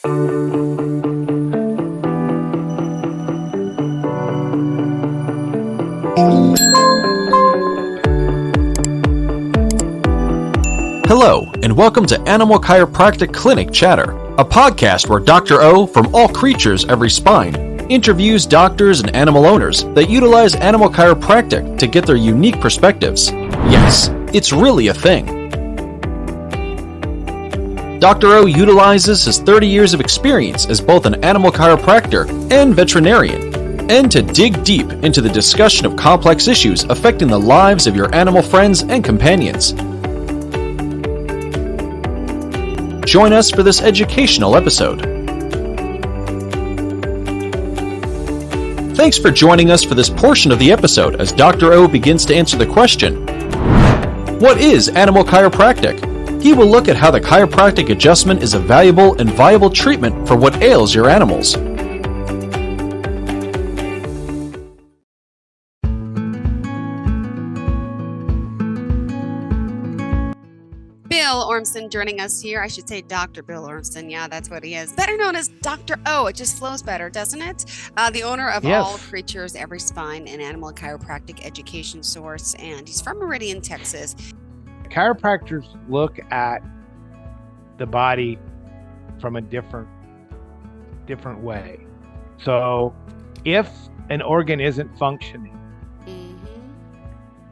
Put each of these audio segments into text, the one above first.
Hello, and welcome to Animal Chiropractic Clinic Chatter, a podcast where Dr. O from All Creatures Every Spine interviews doctors and animal owners that utilize animal chiropractic to get their unique perspectives. Yes, it's really a thing. Dr. O utilizes his 30 years of experience as both an animal chiropractor and veterinarian, and to dig deep into the discussion of complex issues affecting the lives of your animal friends and companions. Join us for this educational episode. Thanks for joining us for this portion of the episode as Dr. O begins to answer the question, what is animal chiropractic? He will look at how the chiropractic adjustment is a valuable and viable treatment for what ails your animals. Bill Ormston joining us here. I should say Dr. Bill Ormston. Yeah, that's what he is. Better known as Dr. O. It just flows better, doesn't it? The owner of All Creatures Every Spine, an animal chiropractic education source. And he's from Meridian, Texas. Chiropractors look at the body from a different way. So if an organ isn't functioning,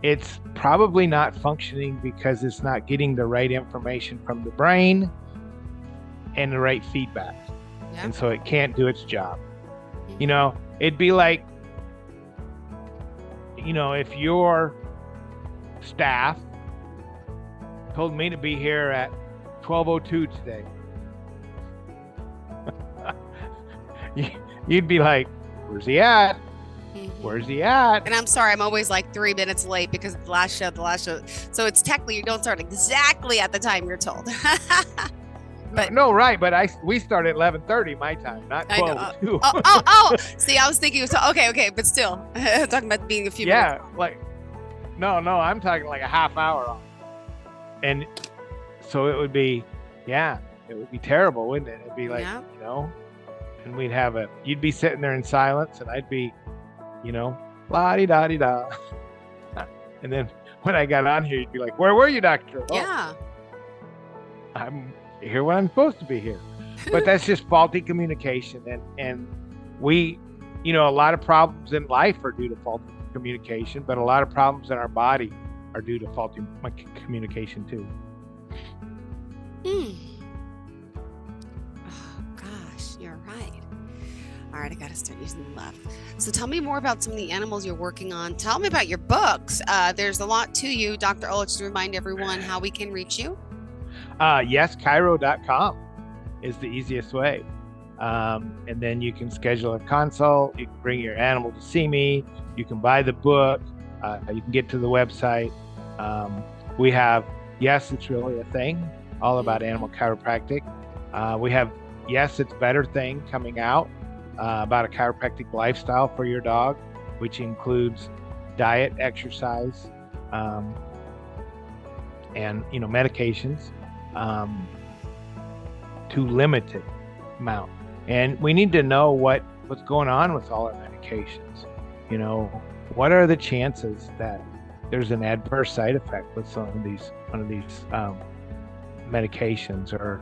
it's probably not functioning because it's not getting the right information from the brain and the right feedback. Yeah. And so it can't do its job. You know, it'd be like, you know, if your staff told me to be here at 12:02 today, you'd be like, where's he at? Where's he at? And I'm sorry, I'm always like 3 minutes late because the last show. So it's technically you don't start exactly at the time you're told. But no, right? But we start at 11:30 my time, not 12:02. Oh! See, I was thinking. Okay, but still, talking about being a few minutes. Yeah, like no, I'm talking like a half hour off. And so it would be, it would be terrible, wouldn't it? It'd be like, you know, and you'd be sitting there in silence, and I'd be, you know, la-di-da-di-da. And then when I got on here, you'd be like, where were you, doctor? Oh, yeah. I'm here when I'm supposed to be here. But that's just faulty communication. And we, you know, a lot of problems in life are due to faulty communication, but a lot of problems in our body are due to faulty communication too. Oh, gosh, you're right. All right, I got to start using the left. So tell me more about some of the animals you're working on. Tell me about your books. There's a lot to you, Dr. O. Just to remind everyone how we can reach you. Chiro.com is the easiest way. And then you can schedule a consult. You can bring your animal to see me. You can buy the book. You can get to the website. We have Yes, It's Really a Thing, all about animal chiropractic. We have Yes, It's Better Thing coming out. About a chiropractic lifestyle for your dog, which includes diet, exercise, and medications to limited amount. And we need to know what's going on with all our medications. You know, what are the chances that there's an adverse side effect with one of these medications or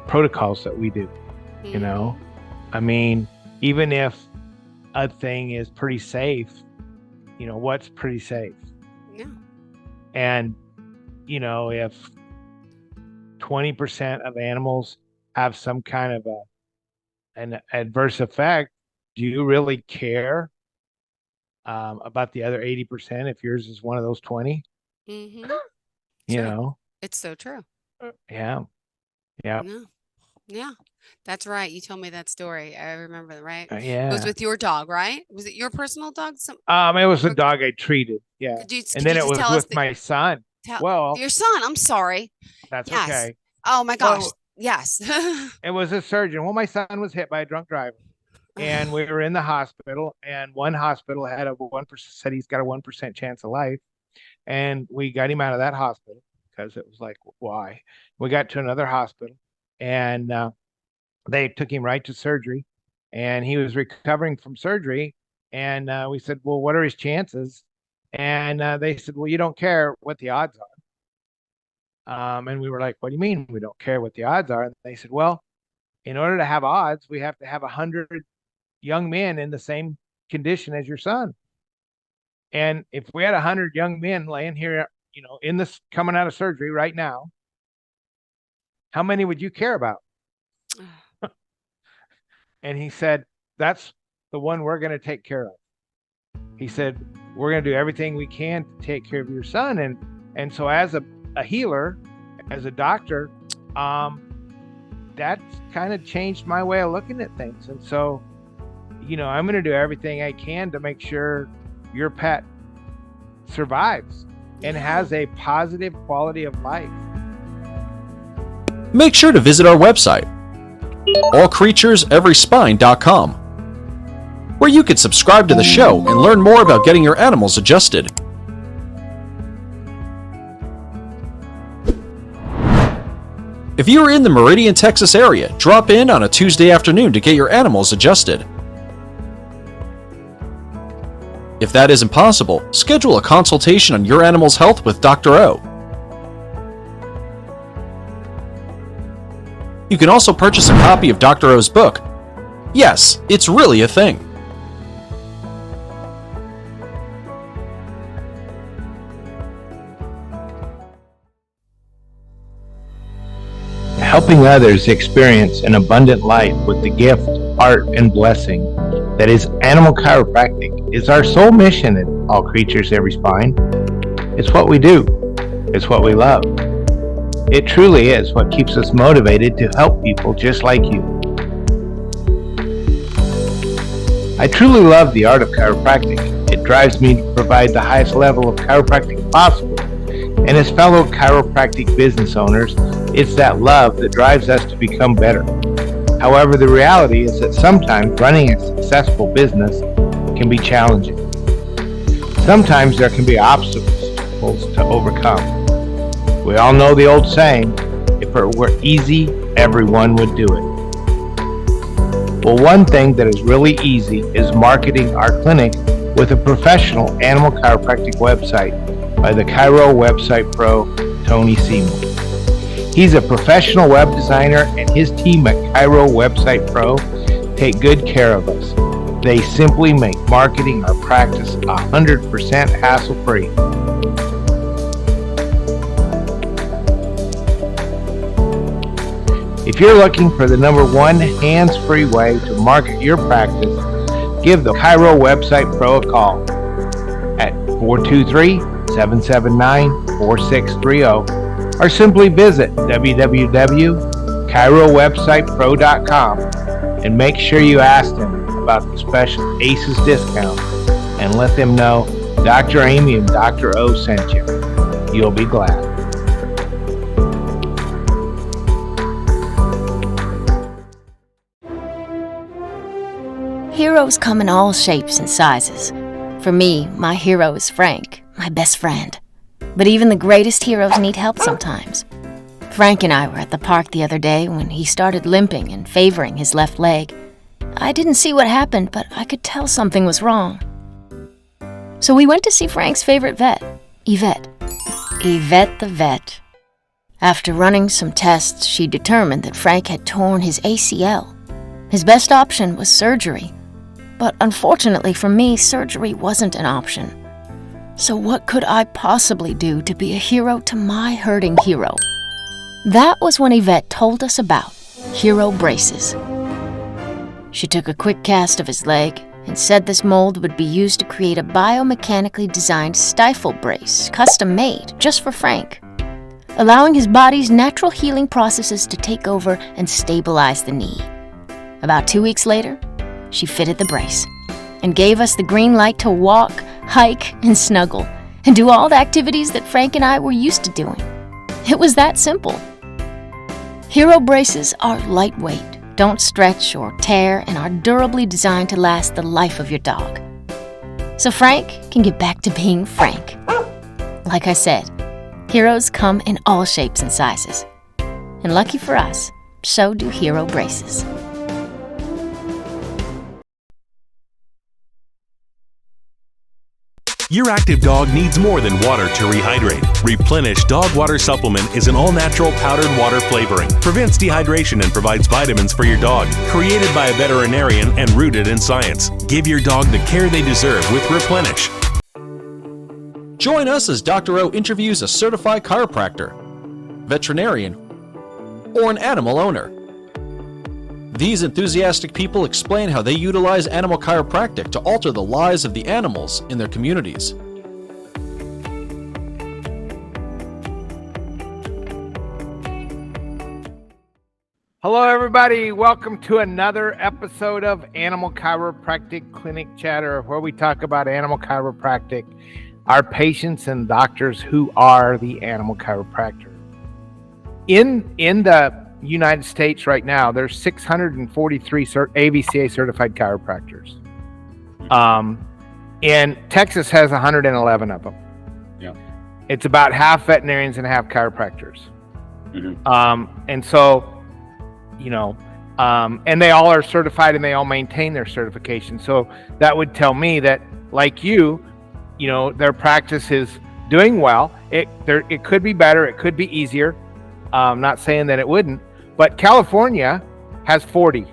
protocols that we do? You know. I mean, even if a thing is pretty safe, you know, what's pretty safe? Yeah. And, you know, if 20% of animals have some kind of an adverse effect, do you really care about the other 80% if yours is one of those 20? Mm-hmm. You know? It's so true. Yeah. Yeah. Yeah, that's right. You told me that story. I remember that, right? Yeah. It was with your dog, right? Was it your personal dog? It was a dog I treated. Yeah. And then it was with my son. Well, your son. I'm sorry. That's okay. Oh my gosh. Yes. It was a surgeon. Well, my son was hit by a drunk driver, and we were in the hospital. And one hospital had said he's got a 1% chance of life, and we got him out of that hospital because it was like, why? We got to another hospital. And they took him right to surgery, and he was recovering from surgery. And we said, well, what are his chances? And they said, well, you don't care what the odds are. And we were like, what do you mean we don't care what the odds are? And they said, well, in order to have odds, we have to have 100 young men in the same condition as your son. And if we had 100 young men laying here, in this coming out of surgery right now, how many would you care about? And he said, that's the one we're going to take care of. He said, we're going to do everything we can to take care of your son. And so as a healer, as a doctor, that's kind of changed my way of looking at things. And so, I'm going to do everything I can to make sure your pet survives and has a positive quality of life. Make sure to visit our website, allcreatureseveryspine.com, where you can subscribe to the show and learn more about getting your animals adjusted. If you are in the Meridian, Texas area, drop in on a Tuesday afternoon to get your animals adjusted. If that isn't possible, schedule a consultation on your animal's health with Dr. O. You can also purchase a copy of Dr. O's book. Yes, it's really a thing. Helping others experience an abundant life with the gift, art, and blessing that is Animal Chiropractic is our sole mission at All Creatures Every Spine. It's what we do. It's what we love. It truly is what keeps us motivated to help people just like you. I truly love the art of chiropractic. It drives me to provide the highest level of chiropractic possible. And as fellow chiropractic business owners, it's that love that drives us to become better. However, the reality is that sometimes running a successful business can be challenging. Sometimes there can be obstacles to overcome. We all know the old saying, if it were easy, everyone would do it. Well, one thing that is really easy is marketing our clinic with a professional animal chiropractic website by the Chiro Website Pro, Tony Seymour. He's a professional web designer, and his team at Chiro Website Pro take good care of us. They simply make marketing our practice 100% hassle-free. If you're looking for the #1 hands-free way to market your practice, give the Chiro Website Pro a call at 423-779-4630 or simply visit www.chirowebsitepro.com and make sure you ask them about the special ACES discount and let them know Dr. Amy and Dr. O sent you. You'll be glad. Heroes come in all shapes and sizes. For me, my hero is Frank, my best friend. But even the greatest heroes need help sometimes. Frank and I were at the park the other day when he started limping and favoring his left leg. I didn't see what happened, but I could tell something was wrong. So we went to see Frank's favorite vet, Yvette. Yvette the vet. After running some tests, she determined that Frank had torn his ACL. His best option was surgery. But unfortunately for me, surgery wasn't an option. So what could I possibly do to be a hero to my hurting hero? That was when Yvette told us about Hero Braces. She took a quick cast of his leg and said this mold would be used to create a biomechanically designed stifle brace, custom-made just for Frank, allowing his body's natural healing processes to take over and stabilize the knee. About 2 weeks later, she fitted the brace and gave us the green light to walk, hike, and snuggle, and do all the activities that Frank and I were used to doing. It was that simple. Hero braces are lightweight, don't stretch or tear, and are durably designed to last the life of your dog. So Frank can get back to being Frank. Like I said, heroes come in all shapes and sizes. And lucky for us, so do Hero braces. Your active dog needs more than water to rehydrate. Replenish Dog Water Supplement is an all-natural powdered water flavoring, prevents dehydration and provides vitamins for your dog. Created by a veterinarian and rooted in science. Give your dog the care they deserve with Replenish. Join us as Dr. O interviews a certified chiropractor, veterinarian, or an animal owner. These enthusiastic people explain how they utilize animal chiropractic to alter the lives of the animals in their communities. Hello, everybody. Welcome to another episode of Animal Chiropractic Clinic Chatter, where we talk about animal chiropractic, our patients and doctors who are the animal chiropractor. In the United States right now, there's 643 AVCA certified chiropractors. And Texas has 111 of them. Yeah. It's about half veterinarians and half chiropractors. Mm-hmm. And so, and they all are certified and they all maintain their certification. So that would tell me that, like their practice is doing well. It could be better. It could be easier. I'm not saying that it wouldn't. But California has 40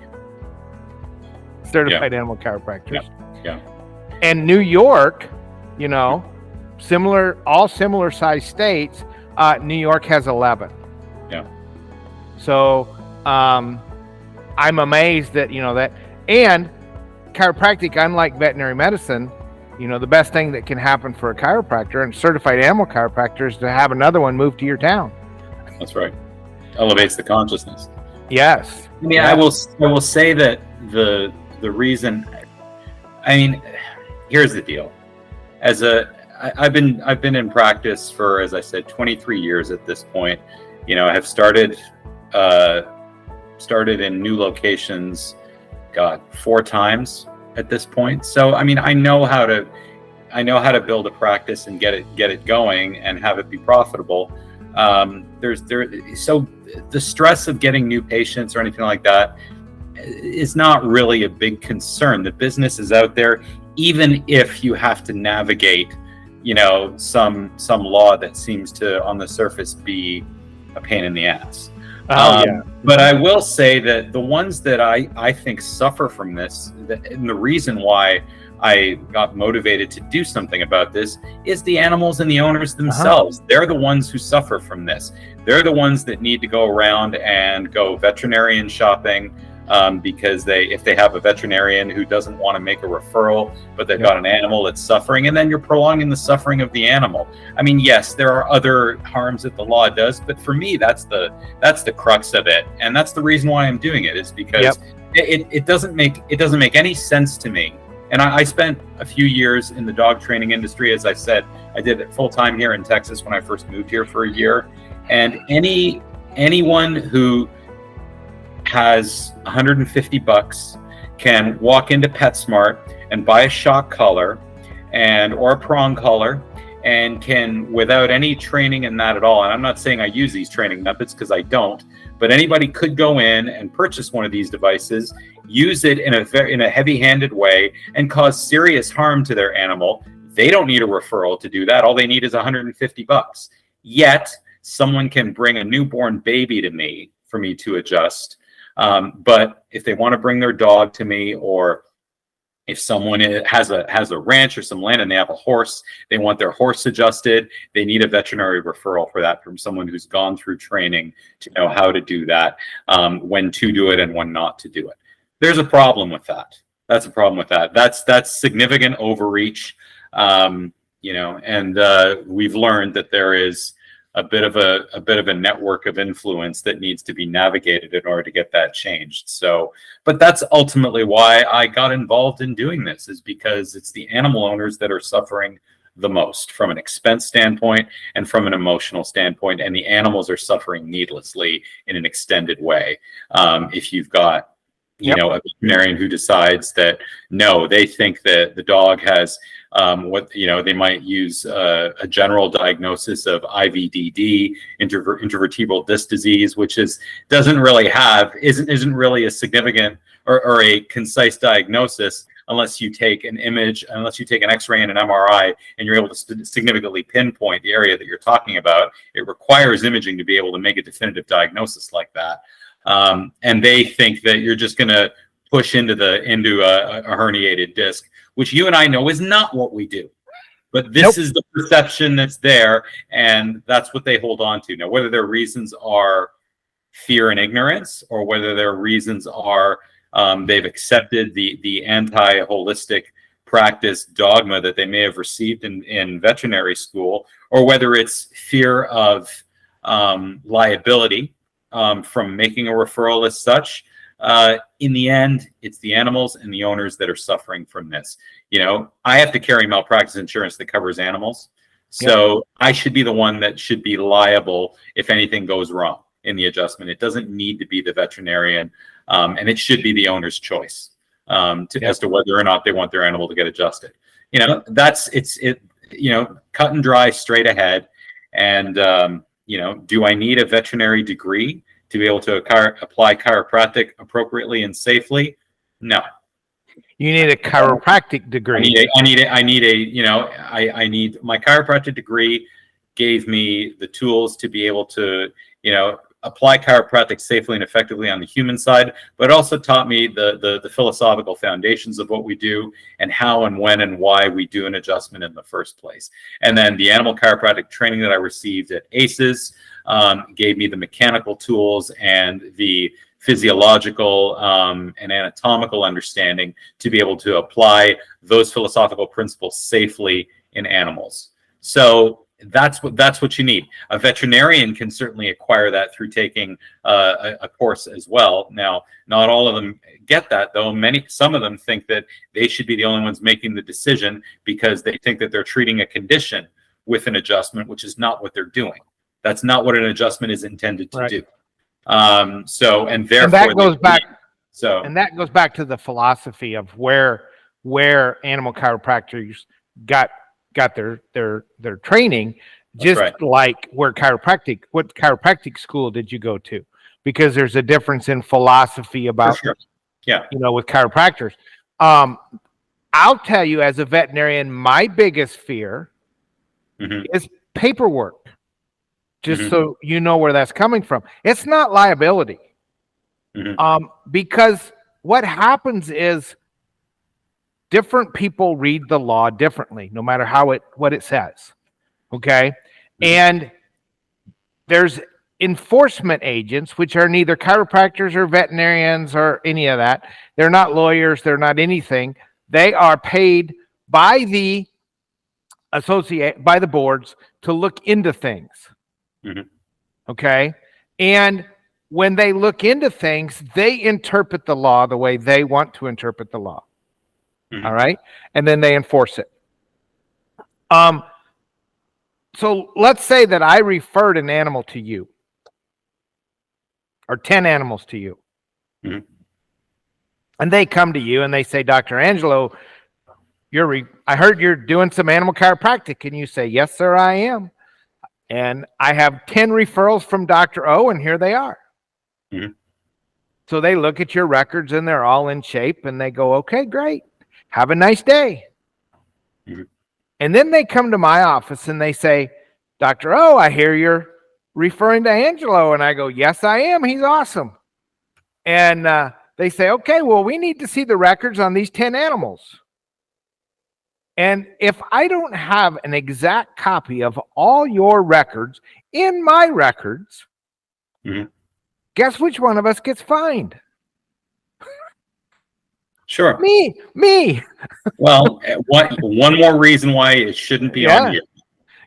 certified animal chiropractors. Yeah. And New York, similar sized states, New York has 11. Yeah. So I'm amazed that, and chiropractic, unlike veterinary medicine, the best thing that can happen for a chiropractor and certified animal chiropractor is to have another one move to your town. That's right. Elevates the consciousness. Yes. I mean, I will say that the reason, here's the deal. I've been in practice for, as I said, 23 years at this point. I have started in new locations, 4 times at this point. So, I know how to build a practice and get it going and have it be profitable. So the stress of getting new patients or anything like that is not really a big concern. The business is out there, even if you have to navigate, some law that seems to, on the surface, be a pain in the ass. But I will say that the ones that I think suffer from this, and the reason why I got motivated to do something about this, is the animals and the owners themselves. They're the ones who suffer from this. They're the ones that need to go around and go veterinarian shopping, because if they have a veterinarian who doesn't want to make a referral, but they've got an animal that's suffering, and then you're prolonging the suffering of the animal. Yes, there are other harms that the law does, but for me, that's the crux of it, and that's the reason why I'm doing it, is because it doesn't make any sense to me. And I spent a few years in the dog training industry. As I said, I did it full time here in Texas when I first moved here for a year. And anyone who has $150 can walk into PetSmart and buy a shock collar or a prong collar, and can, without any training in that at all, and I'm not saying I use these training methods because I don't, but anybody could go in and purchase one of these devices, use it in a heavy-handed way, and cause serious harm to their animal. They don't need a referral to do that. All they need is $150. Yet someone can bring a newborn baby to me for me to adjust. But if they want to bring their dog to me, or if someone has a ranch or some land and they have a horse, they want their horse adjusted, they need a veterinary referral for that from someone who's gone through training to know how to do that, when to do it and when not to do it. There's a problem with that. That's a problem with that. That's significant overreach, and we've learned that there is a bit of a network of influence that needs to be navigated in order to get that changed. So, but that's ultimately why I got involved in doing this, is because it's the animal owners that are suffering the most from an expense standpoint and from an emotional standpoint, and the animals are suffering needlessly in an extended way. If you've got a veterinarian who decides that, no, they think that the dog has They might use a general diagnosis of IVDD, intervertebral disc disease, which isn't really a significant or a concise diagnosis unless you take an image, unless you take an X-ray and an MRI, and you're able to significantly pinpoint the area that you're talking about. It requires imaging to be able to make a definitive diagnosis like that. And they think that you're just going to push into a herniated disc, which you and I know is not what we do. But this is the perception that's there, and that's what they hold on to. Now, whether their reasons are fear and ignorance, or whether their reasons are they've accepted the anti-holistic practice dogma that they may have received in veterinary school, or whether it's fear of liability from making a referral as such, in the end, it's the animals and the owners that are suffering from this. I have to carry malpractice insurance that covers animals. So I should be the one that should be liable if anything goes wrong in the adjustment. It doesn't need to be the veterinarian, and it should be the owner's choice as to whether or not they want their animal to get adjusted. Cut and dry, straight ahead. And do I need a veterinary degree to be able to apply chiropractic appropriately and safely? No. You need a chiropractic degree. I need my chiropractic degree gave me the tools to be able to, apply chiropractic safely and effectively on the human side, but also taught me the philosophical foundations of what we do and how and when and why we do an adjustment in the first place. And then the animal chiropractic training that I received at ACES gave me the mechanical tools and the physiological and anatomical understanding to be able to apply those philosophical principles safely in animals. So that's what you need. A veterinarian can certainly acquire that through taking a course as well. Now, not all of them get that, though. Some of them think that they should be the only ones making the decision because they think that they're treating a condition with an adjustment, which is not what they're doing. That's not what an adjustment is intended to do. And that goes back to the philosophy of where animal chiropractors got their training, like what chiropractic school did you go to? Because there's a difference in philosophy about with chiropractors. I'll tell you, as a veterinarian, my biggest fear is paperwork. Just so you know where that's coming from. It's not liability. Because what happens is different people read the law differently, no matter what it says. Okay? And there's enforcement agents, which are neither chiropractors or veterinarians or any of that. They're not lawyers. They're not anything. They are paid by the boards to look into things. Okay. And when they look into things, they interpret the law the way they want to interpret the law. All right. And then they enforce it. So let's say that I referred an animal to you, or 10 animals to you. And they come to you and they say, Dr. Angelo, I heard you're doing some animal chiropractic. And you say, yes, sir, I am. And I have 10 referrals from Dr. O, and here they are. So they look at your records, and they're all in shape, and they go, okay, great. Have a nice day. And then they come to my office, and they say, Dr. O, I hear you're referring to Angelo. And I go, yes, I am. He's awesome. And they say, okay, well, we need to see the records on these 10 animals. And if I don't have an exact copy of all your records in my records, guess which one of us gets fined? Sure. Me. Well, one more reason why it shouldn't be on you.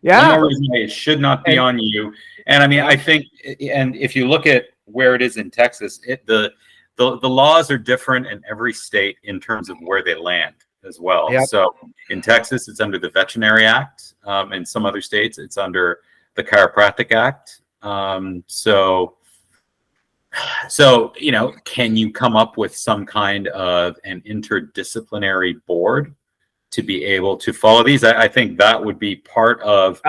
One more reason why it should not be on you. And I mean, I think, and if you look at where it is in Texas, the laws are different in every state in terms of where they land as well. So in Texas, it's under the Veterinary Act. In some other states, it's under the Chiropractic Act. So, can you come up with some kind of an interdisciplinary board to be able to follow these. I think that would be part of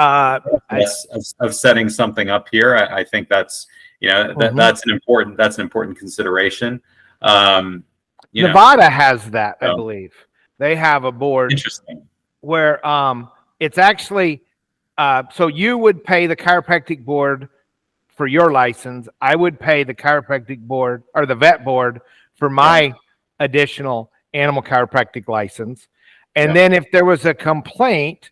setting something up here. I think that's that's an important consideration. Nevada has that, I believe. They have a board. Interesting. Where it's actually so you would pay the chiropractic board for your license. I would pay the chiropractic board or the vet board for my additional animal chiropractic license. And then if there was a complaint,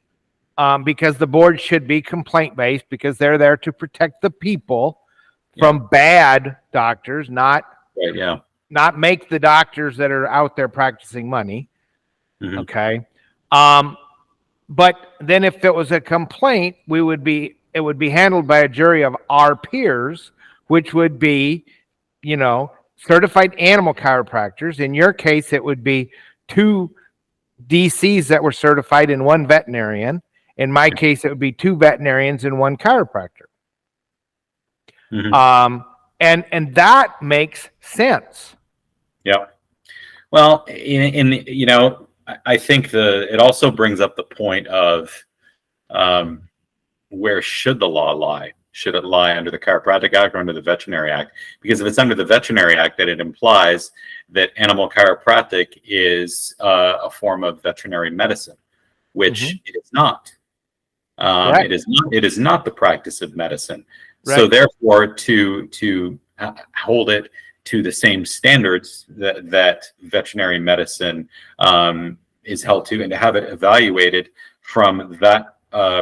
because the board should be complaint based, because they're there to protect the people from bad doctors, not make the doctors that are out there practicing money. Mm-hmm. Okay. But then if it was a complaint, it would be handled by a jury of our peers, which would be, certified animal chiropractors. In your case, it would be 2 DCs that were certified and 1 veterinarian. In my case, it would be 2 veterinarians and 1 chiropractor. Mm-hmm. And that makes sense. Yeah. Well, I think it also brings up the point of where should the law lie? Should it lie under the Chiropractic Act or under the Veterinary Act? Because if it's under the Veterinary Act, then it implies that animal chiropractic is a form of veterinary medicine, which it is not. Right. It is not the practice of medicine. Right. So therefore, to hold it to the same standards that veterinary medicine is held to, and to have it evaluated from that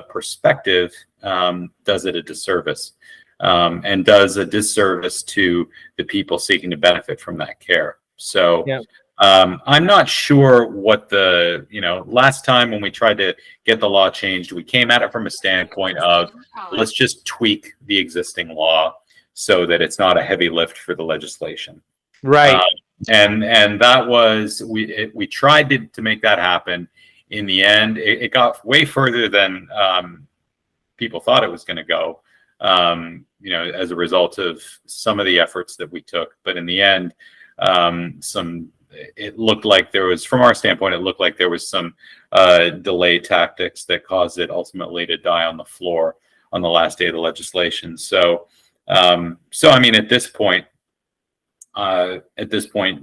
perspective does it a disservice, and does a disservice to the people seeking to benefit from that care. So I'm not sure what last time when we tried to get the law changed, we came at it from a standpoint of let's just tweak the existing law so that it's not a heavy lift for the legislation. Right. And that was, we tried to make that happen. In the end, it got way further than people thought it was going to go, as a result of some of the efforts that we took. But in the end, it looked like there was, from our standpoint, it looked like there was some delay tactics that caused it ultimately to die on the floor on the last day of the legislation. So I mean, at this point,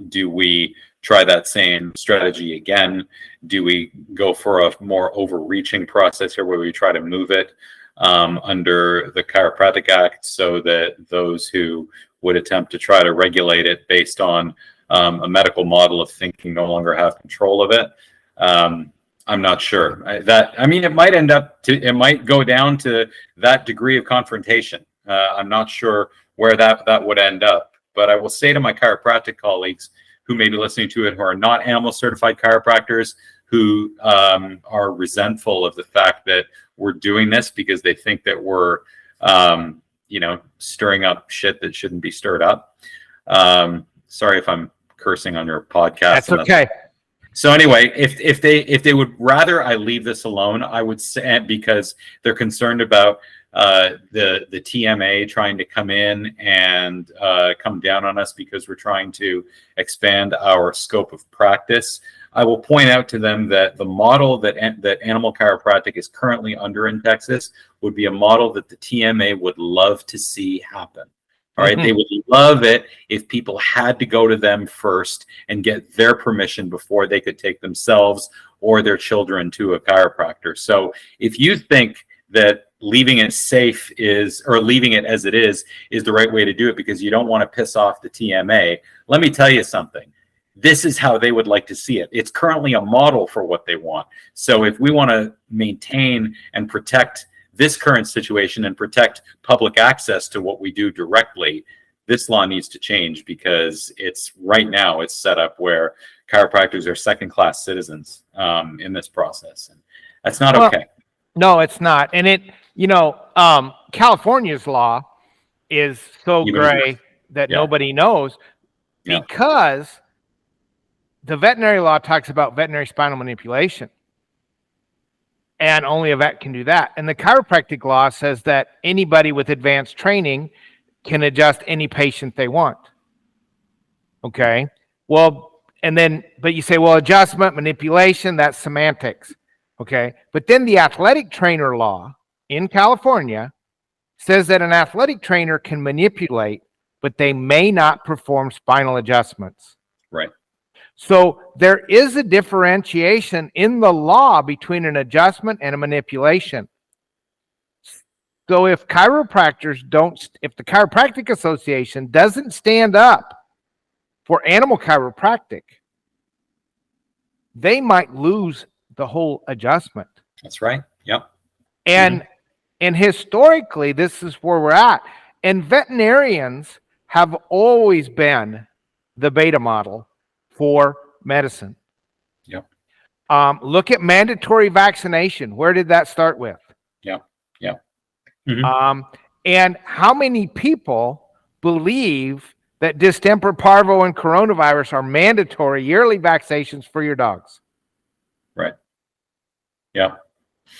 do we try that same strategy again? Do we go for a more overreaching process here where we try to move it under the Chiropractic Act so that those who would attempt to try to regulate it based on a medical model of thinking no longer have control of it? I'm not sure. It might go down to that degree of confrontation. I'm not sure where that would end up. But I will say to my chiropractic colleagues who may be listening to it, who are not animal certified chiropractors, who are resentful of the fact that we're doing this because they think that we're, stirring up shit that shouldn't be stirred up. Sorry if I'm cursing on your podcast. That's okay. So anyway, if they would rather I leave this alone, I would say, because they're concerned about the TMA trying to come in and come down on us because we're trying to expand our scope of practice. I will point out to them that the model that Animal Chiropractic is currently under in Texas would be a model that the TMA would love to see happen. All right, They would love it if people had to go to them first and get their permission before they could take themselves or their children to a chiropractor. So if you think that leaving it safe leaving it as it is the right way to do it because you don't want to piss off the TMA, let me tell you something. This is how they would like to see it. It's currently a model for what they want. So if we want to maintain and protect this current situation and protect public access to what we do directly, this law needs to change, because right now it's set up where chiropractors are second-class citizens in this process. And that's not okay. No, it's not. And California's law is so gray that nobody knows, because the veterinary law talks about veterinary spinal manipulation, and only a vet can do that. And the chiropractic law says that anybody with advanced training can adjust any patient they want. Okay. Well, but you say, well, adjustment, manipulation, that's semantics. Okay. But then the athletic trainer law in California says that an athletic trainer can manipulate, but they may not perform spinal adjustments. Right. So there is a differentiation in the law between an adjustment and a manipulation. So if the Chiropractic Association doesn't stand up for animal chiropractic, they might lose the whole adjustment. That's right. Yep. And historically, this is where we're at. And veterinarians have always been the beta model for medicine. Yep. Look at mandatory vaccination. Where did that start with? Yep. Yep. And how many people believe that distemper, parvo, and coronavirus are mandatory yearly vaccinations for your dogs? Right. Yeah.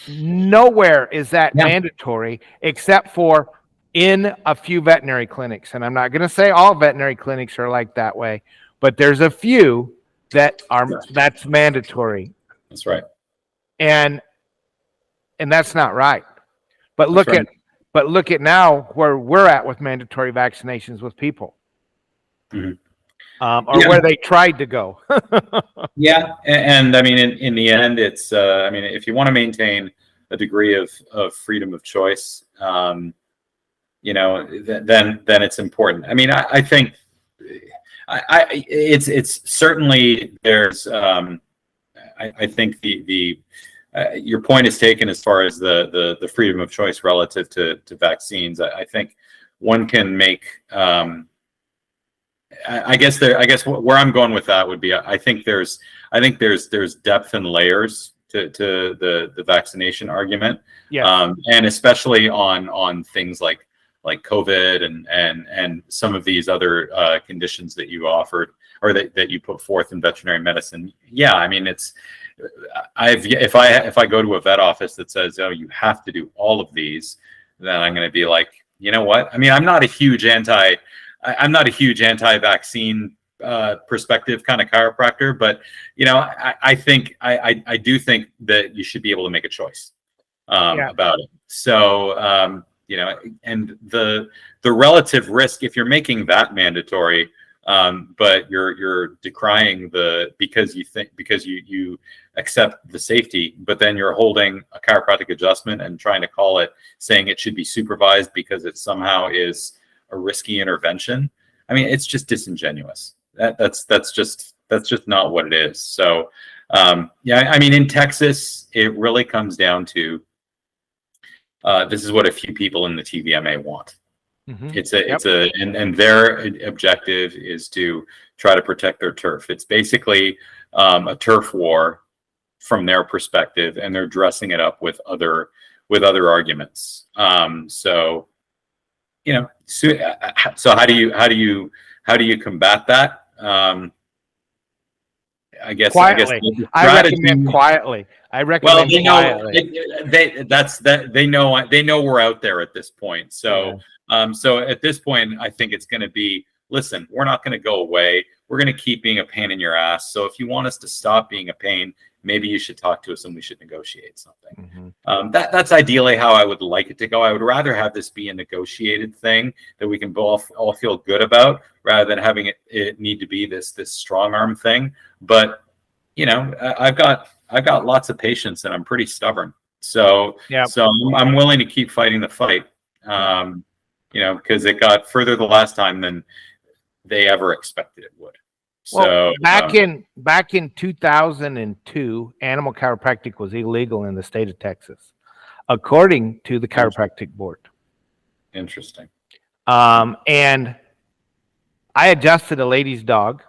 Nowhere is that mandatory except for in a few veterinary clinics. And I'm not going to say all veterinary clinics are like that way, but there's a few that are that's mandatory. That's right. And that's not right. But look at now where we're at with mandatory vaccinations with people. Where they tried to go. And I mean, in the end, it's I mean, if you want to maintain a degree of freedom of choice, then it's important. I mean, I think it's certainly there's I think the your point is taken as far as the freedom of choice relative to vaccines. I think one can make I guess where I'm going with that would be I think there's depth and layers to the vaccination argument. And especially on things like COVID and some of these other conditions that you offered or that you put forth in veterinary medicine. Yeah, I mean if I go to a vet office that says, oh, you have to do all of these, then I'm going to be like, you know what? I mean, I'm not a huge anti-vaccine perspective kind of chiropractor, but I think I do think that you should be able to make a choice about it. So and the relative risk, if you're making that mandatory, but you're decrying because you accept the safety, but then you're holding a chiropractic adjustment and trying to call it, saying it should be supervised because it somehow is a risky intervention. I mean, it's just disingenuous. That's just not what it is. So I mean, in Texas, it really comes down to this is what a few people in the TVMA want. And their objective is to try to protect their turf. It's basically a turf war from their perspective, and they're dressing it up with other arguments. So how do you combat that? I guess quietly. I recommend quietly. They know we're out there at this point. So so at this point, I think it's going to be, listen, we're not going to go away. We're going to keep being a pain in your ass. So if you want us to stop being a pain, maybe you should talk to us and we should negotiate something. That's ideally how I would like it to go. I would rather have this be a negotiated thing that we can both all feel good about, rather than having it need to be this strong arm thing. But I've got lots of patience and I'm pretty stubborn. So I'm willing to keep fighting the fight. Because it got further the last time than they ever expected it would. So back in 2002, animal chiropractic was illegal in the state of Texas, according to the chiropractic board. Interesting. And I adjusted a lady's dog.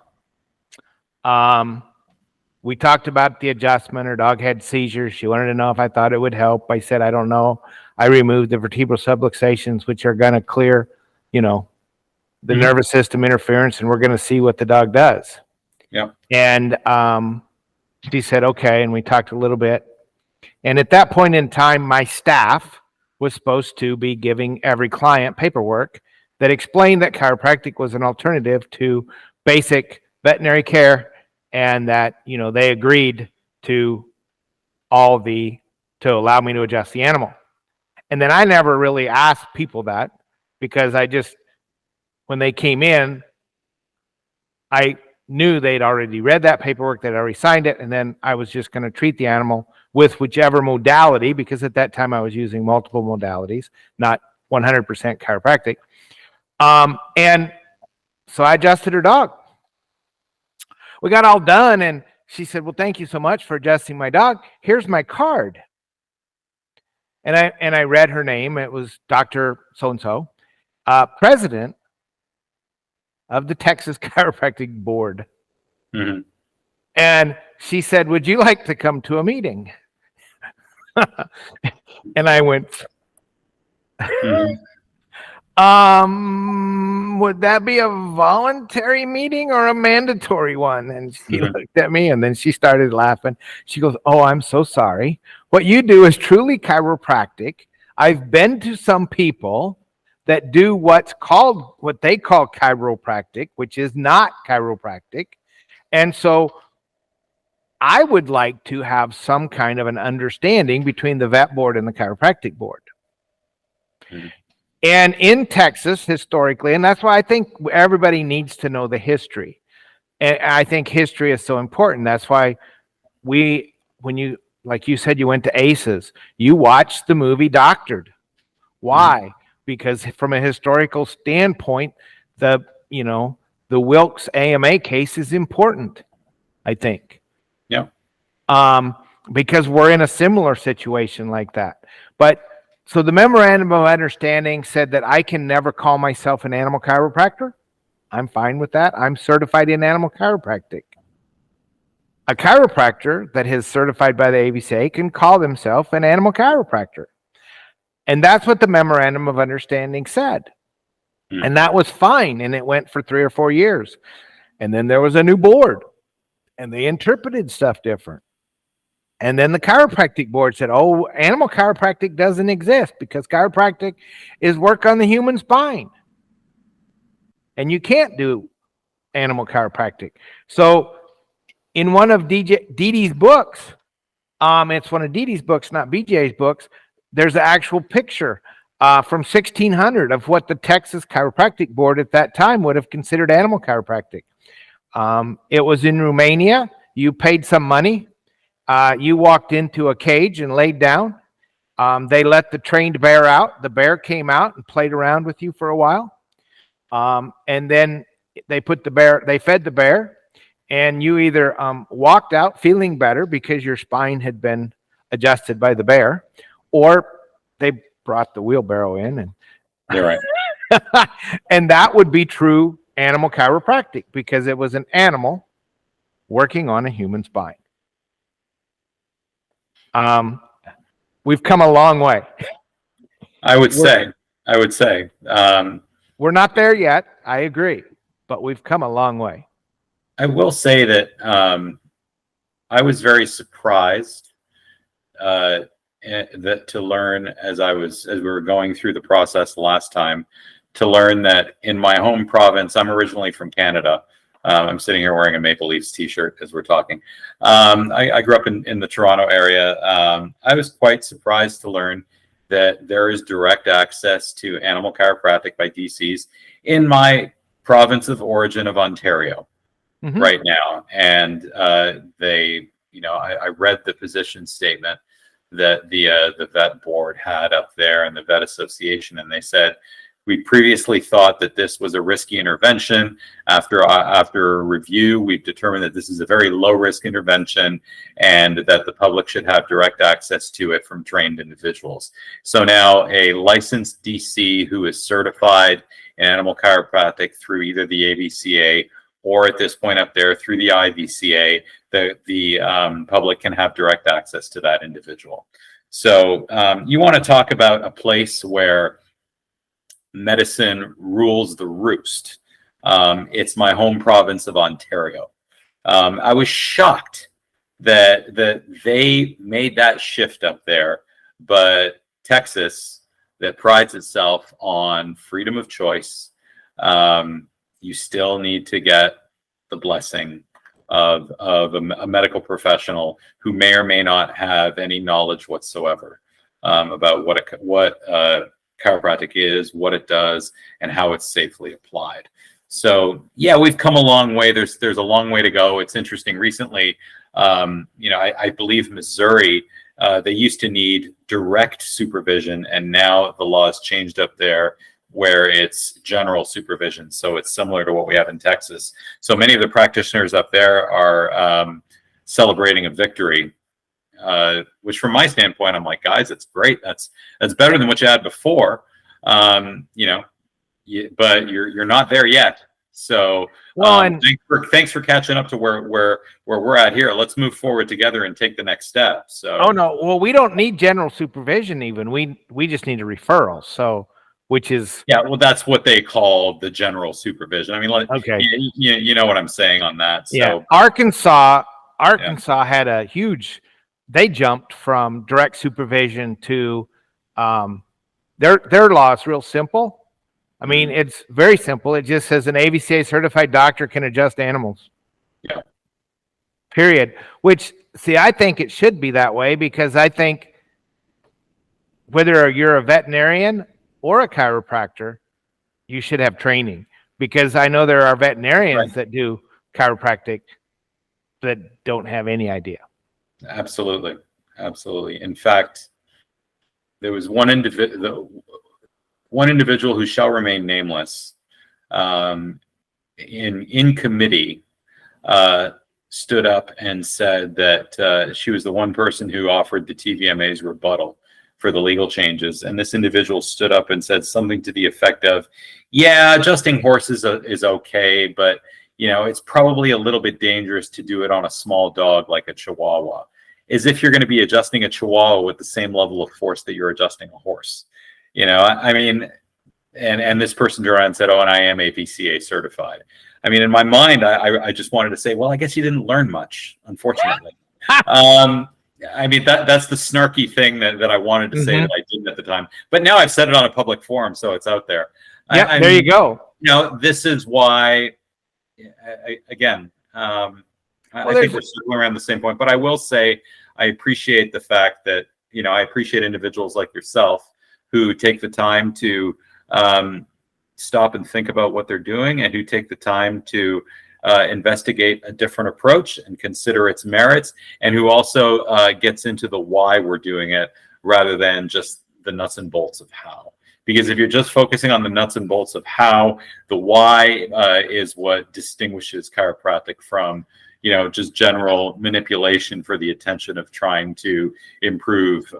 We talked about the adjustment. Her dog had seizures. She wanted to know if I thought it would help. I said, I don't know. I removed the vertebral subluxations, which are going to clear, the nervous system interference, and we're going to see what the dog does. Yeah. And she said, okay. And we talked a little bit. And at that point in time, my staff was supposed to be giving every client paperwork that explained that chiropractic was an alternative to basic veterinary care and that, they agreed to to allow me to adjust the animal. And then I never really asked people that, because when they came in, I knew they'd already read that paperwork, they'd already signed it, and then I was just going to treat the animal with whichever modality, because at that time I was using multiple modalities, not 100% chiropractic. And so I adjusted her dog. We got all done, and she said, well, thank you so much for adjusting my dog. Here's my card. And I read her name. It was Dr. So-and-so, president of the Texas Chiropractic Board. Mm-hmm. And she said, would you like to come to a meeting? And I went, would that be a voluntary meeting or a mandatory one? And she looked at me, and then she started laughing. She goes, oh, I'm so sorry. What you do is truly chiropractic. I've been to some people that do what they call chiropractic, which is not chiropractic. And so I would like to have some kind of an understanding between the vet board and the chiropractic board. Mm-hmm. And in Texas, historically, and that's why I think everybody needs to know the history. And I think history is so important. That's why like you said, you went to ACEs, you watched the movie Doctored. Why? Mm-hmm. Because from a historical standpoint, the Wilkes AMA case is important, I think. Yeah. Because we're in a similar situation like that. But so the memorandum of understanding said that I can never call myself an animal chiropractor. I'm fine with that. I'm certified in animal chiropractic. A chiropractor that is certified by the AVCA can call themselves an animal chiropractor. And that's what the memorandum of understanding said. Mm. And that was fine. And it went for 3 or 4 years. And then there was a new board, and they interpreted stuff different. And then the chiropractic board said, oh, animal chiropractic doesn't exist because chiropractic is work on the human spine. And you can't do animal chiropractic. So in one of Dee Dee's books, it's one of Dee Dee's books, not BJ's books, there's an actual picture from 1600 of what the Texas Chiropractic Board at that time would have considered animal chiropractic. It was in Romania. You paid some money. You walked into a cage and laid down. They let the trained bear out. The bear came out and played around with you for a while. And then they fed the bear, and you either walked out feeling better because your spine had been adjusted by the bear, or they brought the wheelbarrow in, and you're right. And that would be true animal chiropractic because it was an animal working on a human spine. We've come a long way. I would say. We're not there yet. I agree, but we've come a long way. I will say that I was very surprised that to learn as we were going through the process last time, to learn that in my home province, I'm originally from Canada. I'm sitting here wearing a Maple Leafs t-shirt as we're talking. I grew up in the Toronto area. I was quite surprised to learn that there is direct access to animal chiropractic by DCs in my province of origin of Ontario right now. And I read the position statement that the vet board had up there and the vet association, and they said, we previously thought that this was a risky intervention. After review, we've determined that this is a very low-risk intervention and that the public should have direct access to it from trained individuals. So now a licensed DC who is certified in animal chiropractic through either the AVCA or at this point up there through the IVCA, the public can have direct access to that individual. So you want to talk about a place where medicine rules the roost. It's my home province of Ontario. I was shocked that they made that shift up there, but Texas, that prides itself on freedom of choice, you still need to get the blessing of a medical professional who may or may not have any knowledge whatsoever about what chiropractic is, what it does, and how it's safely applied. So yeah, we've come a long way. There's a long way to go. It's interesting. Recently, I believe Missouri, they used to need direct supervision, and now the law has changed up there where it's general supervision. So it's similar to what we have in Texas. So many of the practitioners up there are celebrating a victory, which from my standpoint, I'm like, guys, it's great. That's better than what you had before. But you're not there yet. So thanks for catching up to where we're at here. Let's move forward together and take the next step. So we don't need general supervision even. We just need a referral. So which is that's what they call the general supervision. I mean, okay, you know what I'm saying on that. So yeah, Arkansas had a huge. They jumped from direct supervision to their law is real simple. I mean, it's very simple. It just says an AVCA certified doctor can adjust animals. Yeah. Period. Which, see, I think it should be that way because I think whether you're a veterinarian or a chiropractor, you should have training, because I know there are veterinarians that do chiropractic that don't have any idea. Absolutely. In fact, there was one individual who shall remain nameless in committee stood up and said that she was the one person who offered the TVMA's rebuttal for the legal changes. And this individual stood up and said something to the effect of, yeah, adjusting horses is okay, but it's probably a little bit dangerous to do it on a small dog like a Chihuahua, as if you're going to be adjusting a Chihuahua with the same level of force that you're adjusting a horse. I mean, and this person turned around and said, oh, and I am AVCA certified. I mean, in my mind, I just wanted to say, well, I guess you didn't learn much, unfortunately. I mean, that's the snarky thing that I wanted to say that I didn't at the time. But now I've said it on a public forum, so it's out there. Yeah, there you go. This is why, I think we're circling around the same point. But I will say I appreciate the fact that, I appreciate individuals like yourself who take the time to stop and think about what they're doing, and who take the time to investigate a different approach and consider its merits, and who also gets into the why we're doing it rather than just the nuts and bolts of how. Because if you're just focusing on the nuts and bolts of how, the why is what distinguishes chiropractic from just general manipulation for the attention of trying to improve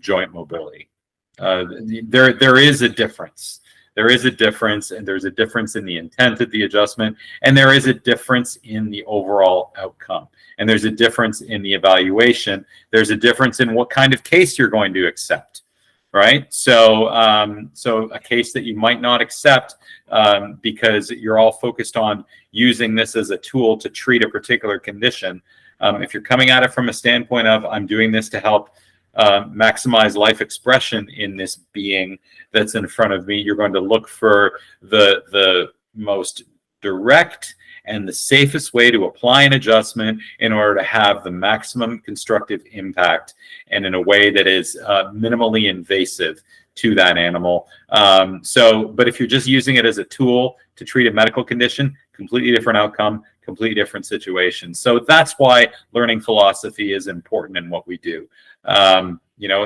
joint mobility. There is a difference. There is a difference, and there's a difference in the intent of the adjustment, and there is a difference in the overall outcome, and there's a difference in the evaluation. There's a difference in what kind of case you're going to accept, right? So a case that you might not accept because you're all focused on using this as a tool to treat a particular condition. If you're coming at it from a standpoint of, I'm doing this to help maximize life expression in this being that's in front of me, you're going to look for the most direct and the safest way to apply an adjustment in order to have the maximum constructive impact, and in a way that is minimally invasive to that animal. But if you're just using it as a tool to treat a medical condition, completely different outcome, completely different situation. So that's why learning philosophy is important in what we do.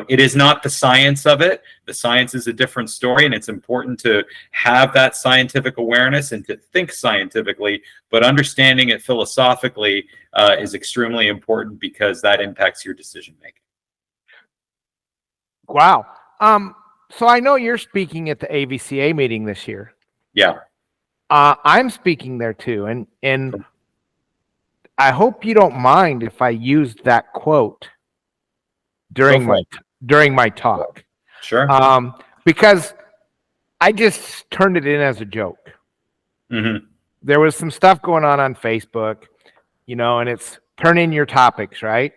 It is not the science of it. The science is a different story, and it's important to have that scientific awareness and to think scientifically, but understanding it philosophically is extremely important, because that impacts your decision making. Wow. So I know you're speaking at the AVCA meeting this year. Yeah. I'm speaking there too, and I hope you don't mind if I used that quote during my talk. Sure. Because I just turned it in as a joke. Mm-hmm. There was some stuff going on Facebook, and it's turn in your topics, right?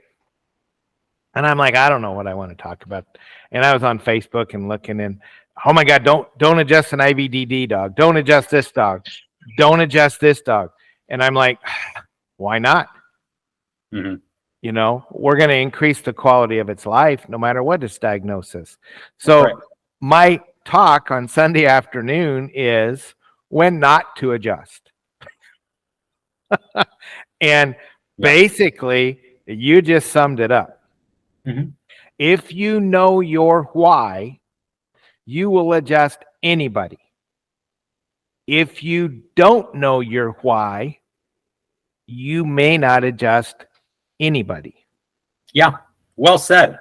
And I'm like, I don't know what I want to talk about. And I was on Facebook and looking, and oh my God, don't adjust an IVDD dog. Don't adjust this dog. Don't adjust this dog. And I'm like, Why not? Mm-hmm. You know, we're going to increase the quality of its life no matter what its diagnosis. So Right. my talk on Sunday afternoon is when not to adjust. And basically, you just summed it up. Mm-hmm. If you know your why, you will adjust anybody. If you don't know your why, you may not adjust anybody. Yeah. Well said.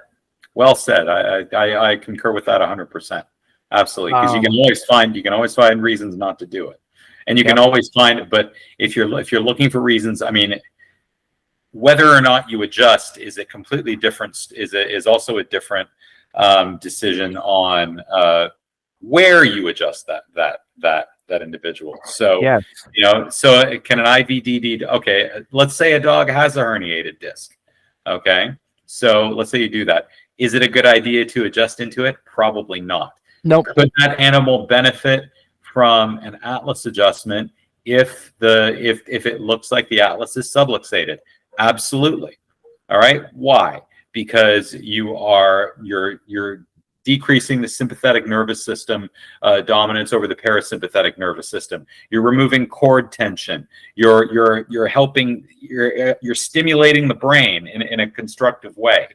Well said. I concur with that 100%. Absolutely. Because you can always find reasons not to do it. And you can always find it. But if you're looking for reasons, I mean, whether or not you adjust is a completely different, is also a different decision on where you adjust that individual. So, you know, so can an IVDD, okay, let's say a dog has a herniated disc. Okay. So let's say you do that. Is it a good idea to adjust into it? Probably not. Nope. Could that animal benefit from an atlas adjustment if it looks like the atlas is subluxated? Absolutely. All right. Why? Because you're decreasing the sympathetic nervous system dominance over the parasympathetic nervous system. You're removing cord tension. You're helping. You're stimulating the brain in a constructive way.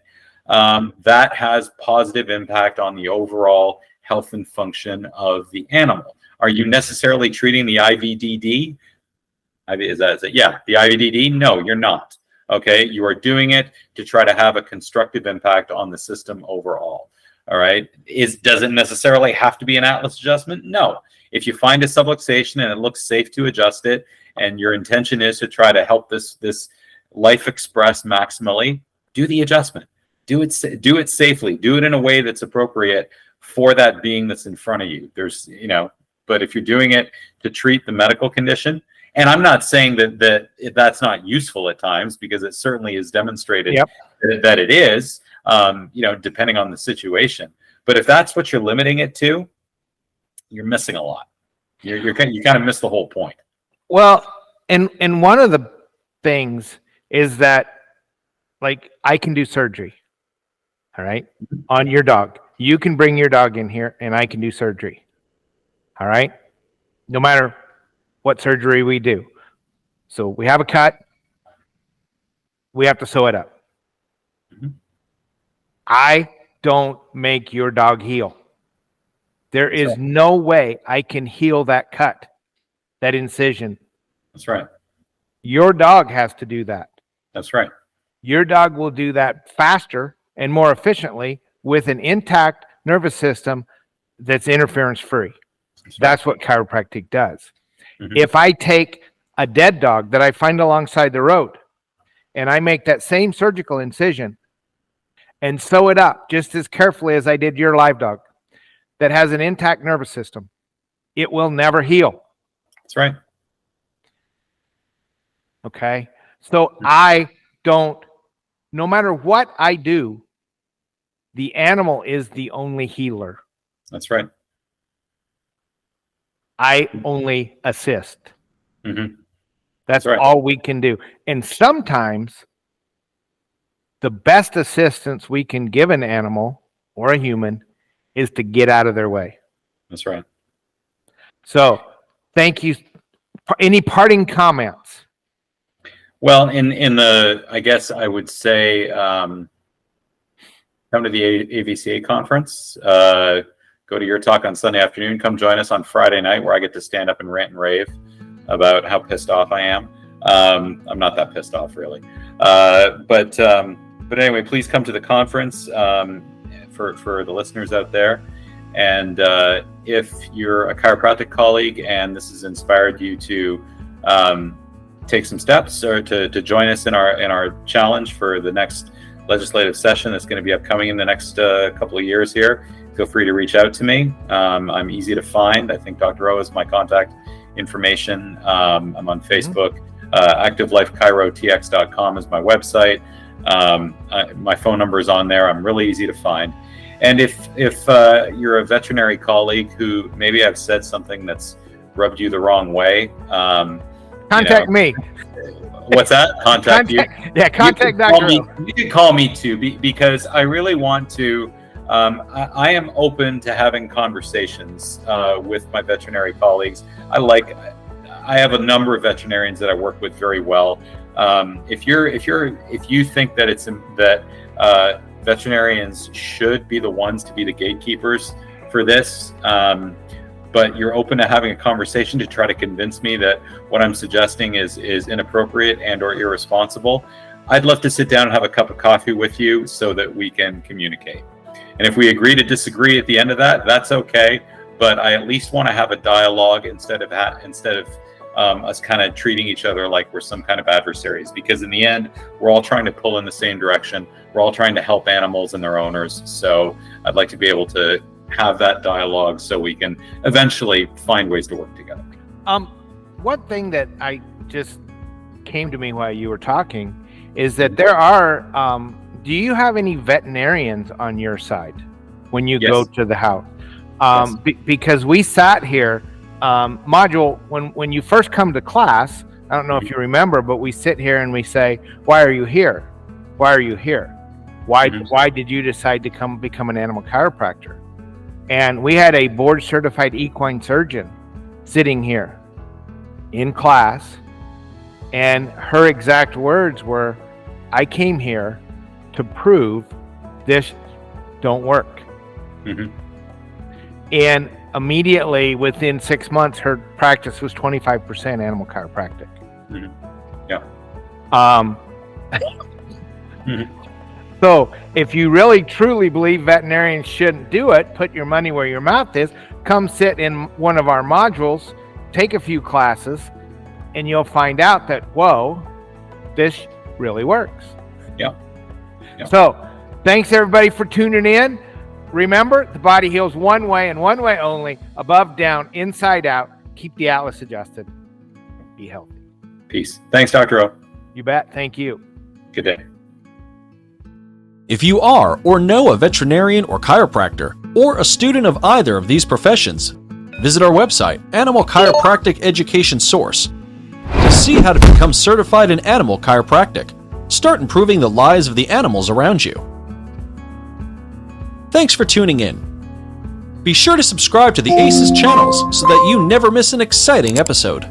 That has positive impact on the overall health and function of the animal. Are you necessarily treating the IVDD? Is that it? Yeah, the IVDD? No, you're not. Okay, you are doing it to try to have a constructive impact on the system overall. All right. Does it necessarily have to be an atlas adjustment? No. If you find a subluxation and it looks safe to adjust it, and your intention is to try to help this life express maximally, do the adjustment. Do it safely. Do it in a way that's appropriate for that being that's in front of you. But if you're doing it to treat the medical condition, and I'm not saying that's not useful at times, because it certainly is demonstrated that it is. Depending on the situation. But if that's what you're limiting it to, you're missing a lot. You kind of miss the whole point. Well, and one of the things is that, like, I can do surgery, all right, on your dog. You can bring your dog in here and I can do surgery, all right, no matter what surgery we do. So we have a cut, we have to sew it up. Mm-hmm. I don't make your dog heal. There is no way I can heal that cut, that incision. That's right. Your dog has to do that. That's right. Your dog will do that faster and more efficiently with an intact nervous system that's interference free. That's what chiropractic does. Mm-hmm. If I take a dead dog that I find alongside the road and I make that same surgical incision and sew it up just as carefully as I did your live dog that has an intact nervous system, it will never heal. That's right. Okay. So I don't, no matter what I do, the animal is the only healer. That's right. I only assist. Mm-hmm. That's right. All we can do. And sometimes the best assistance we can give an animal or a human is to get out of their way. That's right. So thank you. Any parting comments? Well, I guess I would say, come to the AVCA conference, go to your talk on Sunday afternoon, come join us on Friday night where I get to stand up and rant and rave about how pissed off I am. I'm not that pissed off really. But anyway, please come to the conference for the listeners out there. And if you're a chiropractic colleague and this has inspired you to take some steps or to join us in our challenge for the next legislative session that's going to be upcoming in the next couple of years here, feel free to reach out to me. I'm easy to find. I think Dr. O is my contact information. I'm on Facebook. ActiveLifeChiroTX.com is my website. My phone number is on there. I'm really easy to find. And if you're a veterinary colleague who maybe I've said something that's rubbed you the wrong way, Contact me. What's that? Contact you? Yeah, contact Dr. O. You can call me too, because I really want to. I am open to having conversations with my veterinary colleagues. I have a number of veterinarians that I work with very well. If you think that veterinarians should be the ones to be the gatekeepers for this, but you're open to having a conversation to try to convince me that what I'm suggesting is inappropriate and or irresponsible, I'd love to sit down and have a cup of coffee with you so that we can communicate. And if we agree to disagree at the end of that, that's okay. But I at least want to have a dialogue instead of us kind of treating each other like we're some kind of adversaries. Because in the end, we're all trying to pull in the same direction. We're all trying to help animals and their owners. So I'd like to be able to have that dialogue so we can eventually find ways to work together. One thing that I just came to me while you were talking is that there are, do you have any veterinarians on your side when you go to the house? Yes. Because we sat here, module, when you first come to class, I don't know if you remember, but we sit here and we say, why are you here? Why are you here? Why did you decide to become an animal chiropractor? And we had a board certified equine surgeon sitting here in class, and her exact words were, I came here to prove this don't work. Mm-hmm. And immediately within 6 months, her practice was 25% animal chiropractic. Mm-hmm. Yeah. Mm-hmm. So if you really truly believe veterinarians shouldn't do it, put your money where your mouth is, come sit in one of our modules, take a few classes, and you'll find out that, whoa, this really works. Yeah. So thanks everybody for tuning in. Remember, the body heals one way and one way only, above, down, inside out. Keep the atlas adjusted. Be healthy. Peace. Thanks, Dr. O. You bet. Thank you. Good day. If you are or know a veterinarian or chiropractor, or a student of either of these professions, visit our website, Animal Chiropractic Education Source, to see how to become certified in animal chiropractic. Start improving the lives of the animals around you. Thanks for tuning in. Be sure to subscribe to the ACES channels so that you never miss an exciting episode.